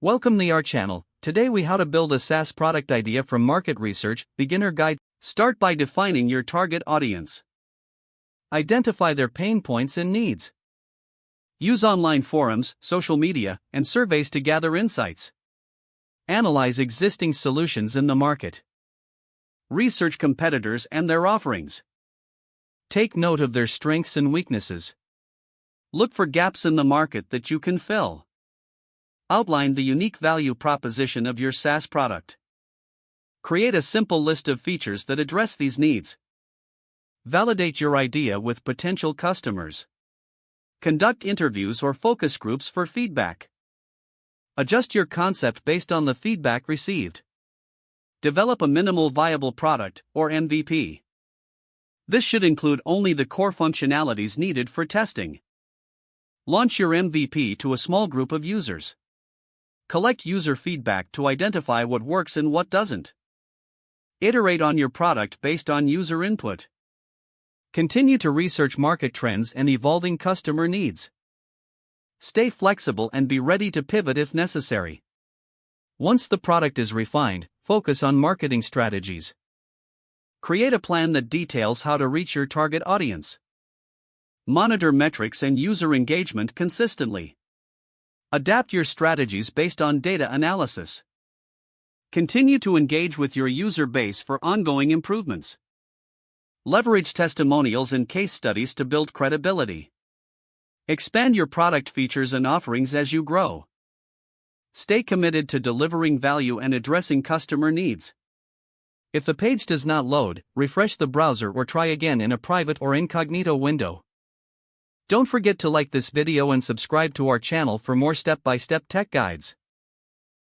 Welcome to our channel. Today we how to build a SaaS product idea from market research, beginner guide. Start by defining your target audience. Identify their pain points and needs. Use online forums, social media, and surveys to gather insights. Analyze existing solutions in the market. Research competitors and their offerings. Take note of their strengths and weaknesses. Look for gaps in the market that you can fill. Outline the unique value proposition of your SaaS product. Create a simple list of features that address these needs. Validate your idea with potential customers. Conduct interviews or focus groups for feedback. Adjust your concept based on the feedback received. Develop a minimal viable product, or MVP. This should include only the core functionalities needed for testing. Launch your MVP to a small group of users. Collect user feedback to identify what works and what doesn't. Iterate on your product based on user input. Continue to research market trends and evolving customer needs. Stay flexible and be ready to pivot if necessary. Once the product is refined, focus on marketing strategies. Create a plan that details how to reach your target audience. Monitor metrics and user engagement consistently. Adapt your strategies based on data analysis. Continue to engage with your user base for ongoing improvements. Leverage testimonials and case studies to build credibility. Expand your product features and offerings as you grow. Stay committed to delivering value and addressing customer needs. If the page does not load, refresh the browser or try again in a private or incognito window. Don't forget to like this video and subscribe to our channel for more step-by-step tech guides.